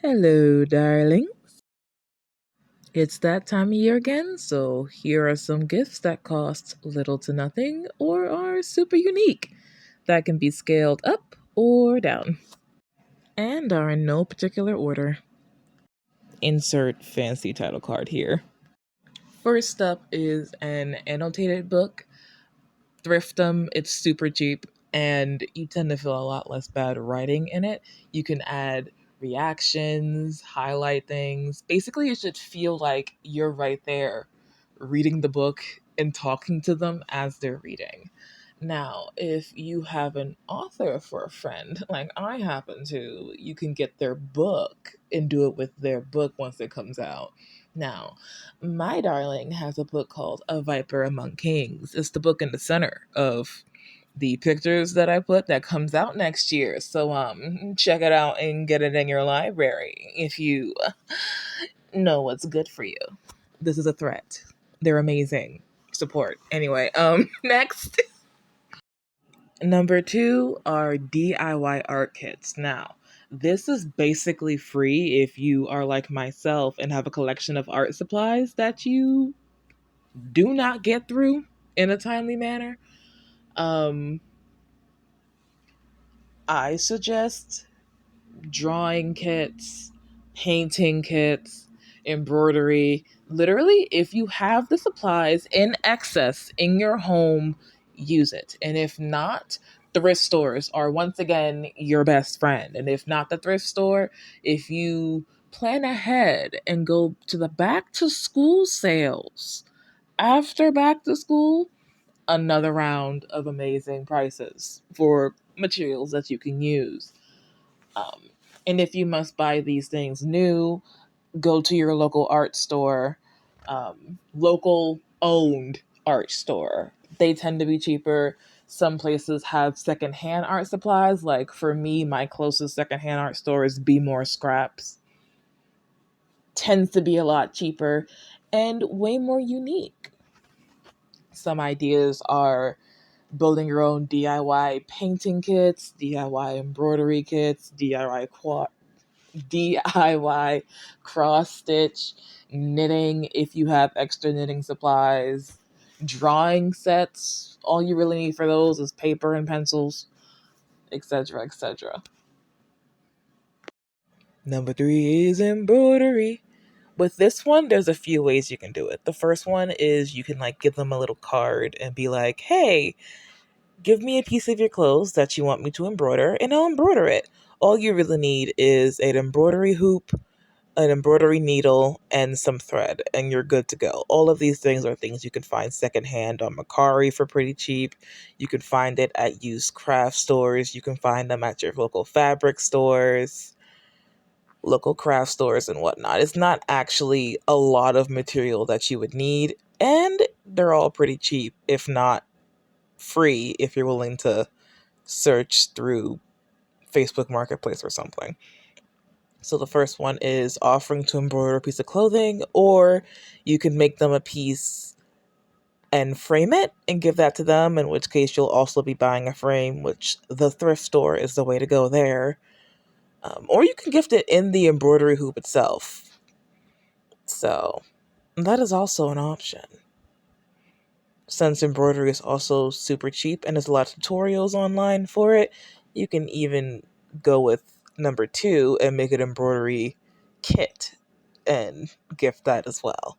Hello, darling. It's that time of year again, so here are some gifts that cost little to nothing or are super unique that can be scaled up or down and are in no particular order. Insert fancy title card here. First up is an annotated book. Thrift them, it's super cheap, and you tend to feel a lot less bad writing in it. You can add reactions, highlight things. Basically, it should feel like you're right there reading the book and talking to them as they're reading. Now, if you have an author for a friend, like I happen to, you can get their book and do it with their book once it comes out. Now, my darling has a book called A Viper Among Kings. It's the book in the center of the pictures that I put that comes out next year. So check it out and get it in your library if you know what's good for you. This is a threat. They're amazing. Support. Anyway, next. Number two are DIY art kits. Now, this is basically free if you are like myself and have a collection of art supplies that you do not get through in a timely manner. Um, I suggest drawing kits, painting kits, embroidery. Literally, if you have the supplies in excess in your home, use it. And if not, thrift stores are once again your best friend. And if not the thrift store, if you plan ahead and go to the back to school sales after back to school, another round of amazing prices for materials that you can use. Um, and if you must buy these things new, go to your local art store, local owned art store. They tend to be cheaper. Some places have secondhand art supplies. Like for me, my closest secondhand art store is Be More Scraps. Tends to be a lot cheaper and way more unique. Some ideas are building your own DIY painting kits, DIY embroidery kits, DIY cross stitch, knitting if you have extra knitting supplies, drawing sets. All you really need for those is paper and pencils, etc., etc. Number three is embroidery. With this one, there's a few ways you can do it. The first one is you can like give them a little card and be like, "Hey, give me a piece of your clothes that you want me to embroider, and I'll embroider it." All you really need is an embroidery hoop, an embroidery needle, and some thread, and you're good to go. All of these things are things you can find secondhand on Mercari for pretty cheap. You can find it at used craft stores. You can find them at your local fabric stores, local craft stores, and whatnot. It's not actually a lot of material that you would need, and they're all pretty cheap, if not free, if you're willing to search through Facebook Marketplace or something. So the first one is offering to embroider a piece of clothing, or you can make them a piece and frame it and give that to them, in which case you'll also be buying a frame, which the thrift store is the way to go there. Or you can gift it in the embroidery hoop itself. So that is also an option. Since embroidery is also super cheap and there's a lot of tutorials online for it, you can even go with number two and make an embroidery kit and gift that as well.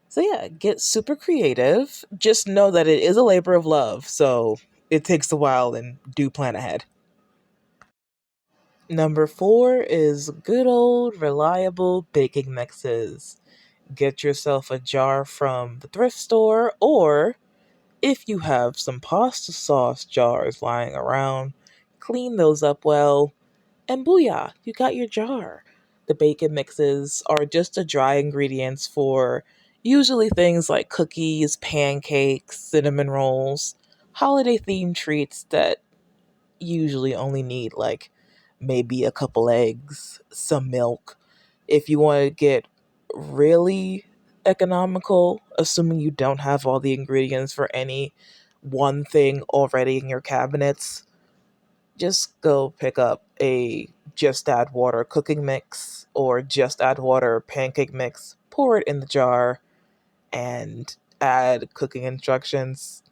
So yeah, get super creative. Just know that it is a labor of love, so it takes a while and do plan ahead. Number four is good old reliable baking mixes. Get yourself a jar from the thrift store, or if you have some pasta sauce jars lying around, clean those up well, and booyah, you got your jar. The bacon mixes are just the dry ingredients for usually things like cookies, pancakes, cinnamon rolls, holiday themed treats that usually only need like maybe a couple eggs, some milk. If you want to get really economical, assuming you don't have all the ingredients for any one thing already in your cabinets, just go pick up a just add water cooking mix or just add water pancake mix, pour it in the jar, and add cooking instructions.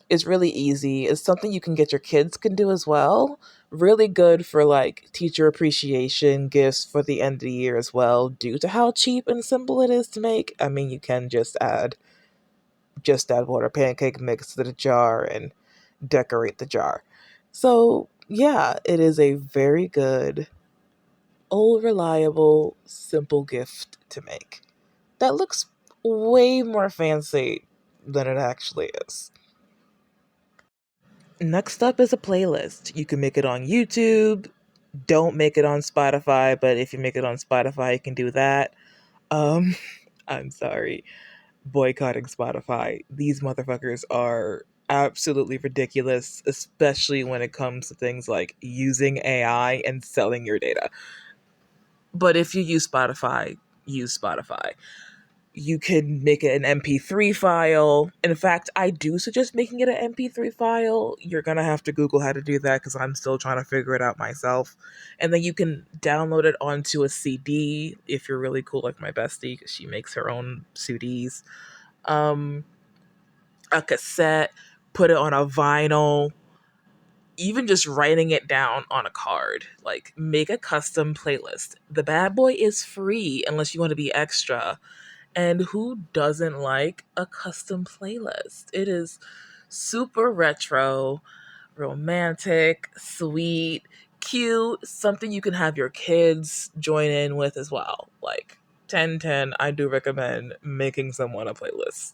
It's really easy. It's something you can get your kids can do as well. Really good for like teacher appreciation gifts for the end of the year as well, due to how cheap and simple it is to make. I mean, you can just add water pancake mix to the jar and decorate the jar. So, yeah, it is a very good, old, reliable, simple gift to make that looks way more fancy than it actually is. Next up is a playlist. You can make it on YouTube. Don't make it on Spotify, but if you make it on Spotify, you can do that. Um, I'm sorry, boycotting Spotify. These motherfuckers are absolutely ridiculous, especially when it comes to things like using AI and selling your data. But if you use Spotify, use Spotify. You can make it an MP3 file. In fact, I do suggest making it an MP3 file. You're going to have to Google how to do that because I'm still trying to figure it out myself. And then you can download it onto a CD if you're really cool, like my bestie, because she makes her own CDs. Um, a cassette, put it on a vinyl, even just writing it down on a card. Like, make a custom playlist. The bad boy is free unless you want to be extra. And who doesn't like a custom playlist? It is super retro, romantic, sweet, cute, something you can have your kids join in with as well. Like 10/10, I do recommend making someone a playlist.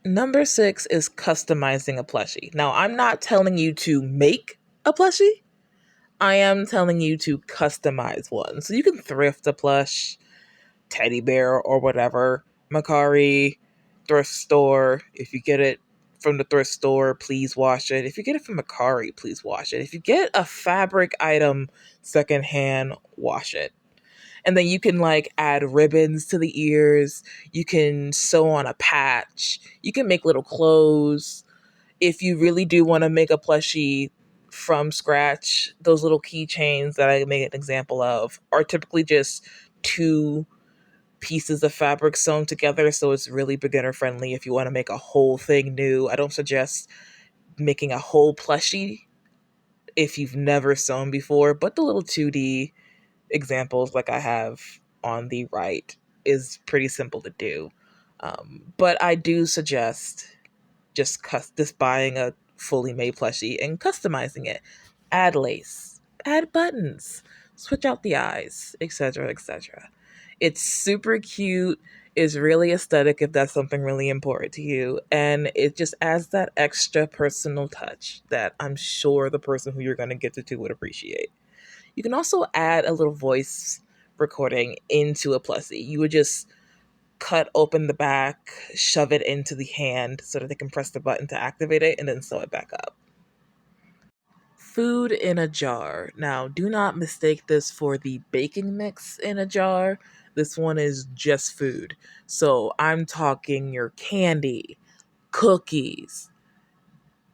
Number 6 is customizing a plushie. Now, I'm not telling you to make a plushie. I am telling you to customize one. So you can thrift a plush, teddy bear or whatever, Macari, thrift store. If you get it from the thrift store, please wash it. If you get it from Macari, please wash it. If you get a fabric item secondhand, wash it. And then you can like add ribbons to the ears. You can sew on a patch. You can make little clothes. If you really do want to make a plushie from scratch, those little keychains that I made an example of are typically just two pieces of fabric sewn together, so it's really beginner friendly if you want to make a whole thing new. I don't suggest making a whole plushie if you've never sewn before, but the little 2D examples like I have on the right is pretty simple to do. But I do suggest just buying a fully made plushie and customizing it. Add lace, add buttons, switch out the eyes, etc., etc. It's super cute. Is really aesthetic if that's something really important to you. And it just adds that extra personal touch that I'm sure the person who you're going to give it to would appreciate. You can also add a little voice recording into a plushie. You would just cut open the back, shove it into the hand so that they can press the button to activate it, and then sew it back up. Food in a jar. Now, do not mistake this for the baking mix in a jar. This one is just food. So I'm talking your candy, cookies,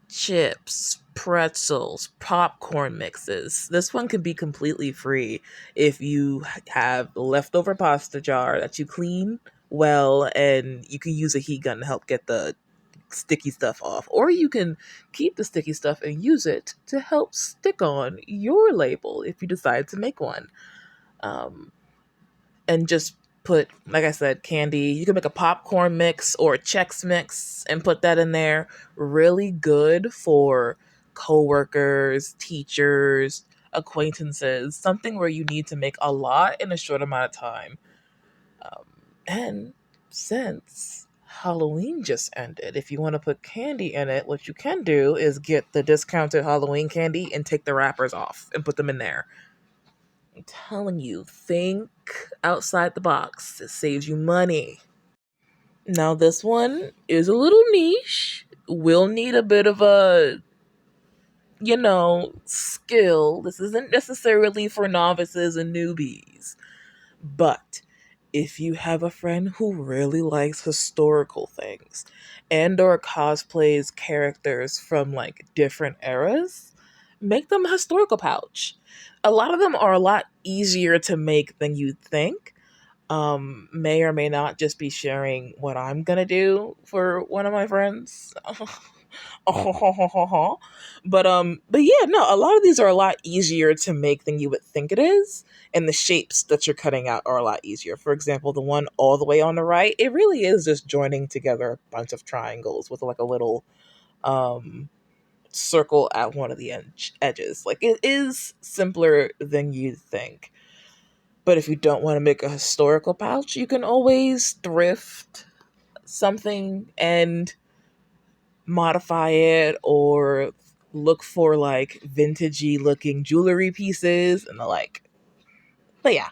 chips, pretzels, popcorn mixes. This one can be completely free if you have a leftover pasta jar that you clean well, and you can use a heat gun to help get the sticky stuff off. Or you can keep the sticky stuff and use it to help stick on your label if you decide to make one. Um, and just put, like I said, candy. You can make a popcorn mix or a Chex mix and put that in there. Really good for coworkers, teachers, acquaintances, something where you need to make a lot in a short amount of time. Um, and since Halloween just ended, if you want to put candy in it, what you can do is get the discounted Halloween candy and take the wrappers off and put them in there. I'm telling you, think outside the box. It saves you money. Now, this one is a little niche. Will need a bit of a, skill. This isn't necessarily for novices and newbies. But if you have a friend who really likes historical things and or cosplays characters from like different eras, make them a historical pouch. A lot of them are a lot easier to make than you think. May or may not just be sharing what I'm gonna do for one of my friends. But yeah, no, a lot of these are a lot easier to make than you would think it is, and the shapes that you're cutting out are a lot easier. For example, the one all the way on the right, it really is just joining together a bunch of triangles with like a little um circle at one of the edges. Like, it is simpler than you think. But if you don't want to make a historical pouch, you can always thrift something and modify it, or look for like vintagey looking jewelry pieces and the like. But yeah,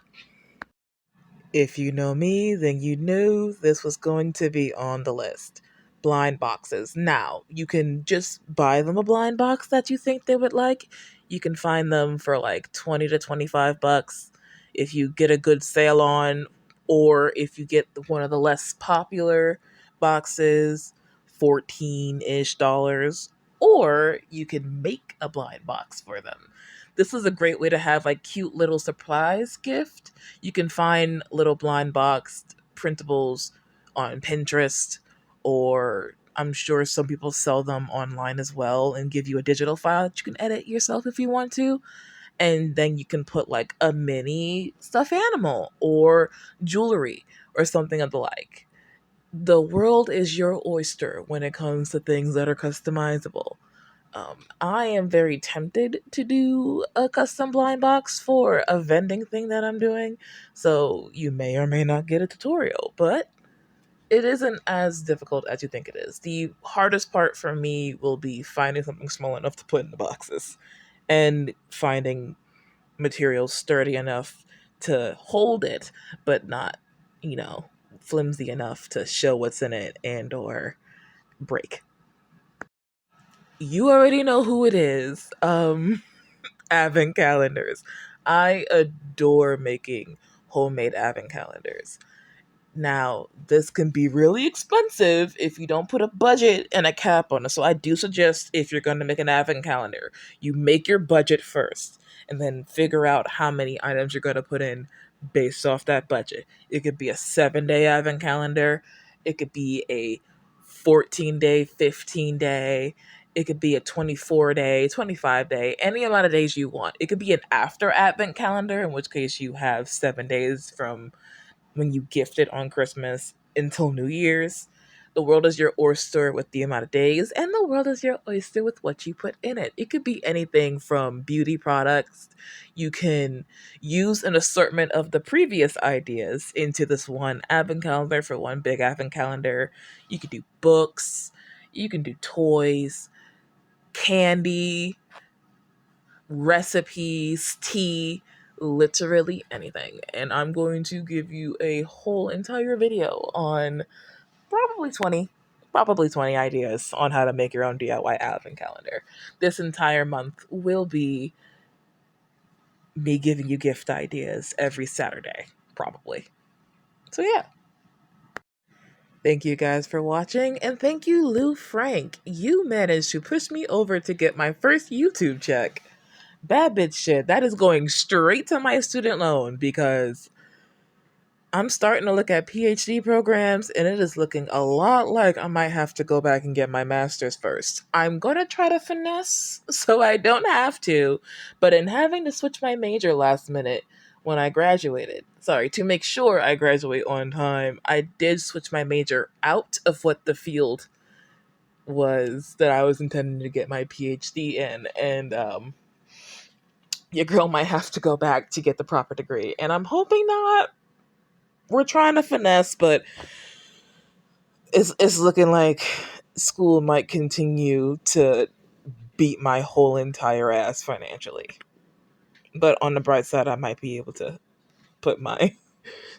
if you know me, then you knew this was going to be on the list. Blind boxes. Now, you can just buy them a blind box that you think they would like. You can find them for like 20 to 25 bucks if you get a good sale on, or if you get one of the less popular boxes, 14-ish dollars, or you can make a blind box for them. This is a great way to have like cute little surprise gift. You can find little blind boxed printables on Pinterest, or I'm sure some people sell them online as well and give you a digital file that you can edit yourself if you want to. And then you can put like a mini stuffed animal or jewelry or something of the like. The world is your oyster when it comes to things that are customizable. I am very tempted to do a custom blind box for a vending thing that I'm doing. So you may or may not get a tutorial, but it isn't as difficult as you think it is. The hardest part for me will be finding something small enough to put in the boxes and finding materials sturdy enough to hold it, but not, you know, flimsy enough to show what's in it and or break. You already know who it is. Advent calendars. I adore making homemade advent calendars. Now, this can be really expensive if you don't put a budget and a cap on it. So I do suggest, if you're going to make an advent calendar, you make your budget first and then figure out how many items you're going to put in based off that budget. It could be a 7-day advent calendar, it could be a 14-day, 15-day, it could be a 24-day, 25-day, any amount of days you want. It could be an after advent calendar, in which case you have 7 days from when you gift it on Christmas until New Year's. The world is your oyster with the amount of days, and the world is your oyster with what you put in it. It could be anything from beauty products. You can use an assortment of the previous ideas into this one advent calendar for one big advent calendar. You could do books, you can do toys, candy, recipes, tea, literally anything. And I'm going to give you a whole entire video on probably 20 probably 20 ideas on how to make your own DIY advent calendar. This entire month will be me giving you gift ideas every Saturday, probably. So yeah. Thank you guys for watching, and thank you, Lou Frank. You managed to push me over to get my first YouTube check. Bad bitch shit. That is going straight to my student loan, because I'm starting to look at PhD programs and it is looking a lot like I might have to go back and get my master's first. I'm going to try to finesse so I don't have to, but in having to switch my major last minute when I graduated, sorry, to make sure I graduate on time, I did switch my major out of what the field was that I was intending to get my PhD in. And your girl might have to go back to get the proper degree. And I'm hoping not. We're trying to finesse, but it's looking like school might continue to beat my whole entire ass financially. But on the bright side, I might be able to put my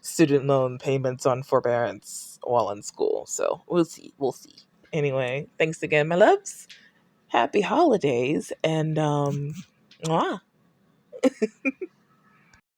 student loan payments on forbearance while in school. So we'll see. We'll see. Anyway, thanks again, my loves. Happy holidays, and mwah.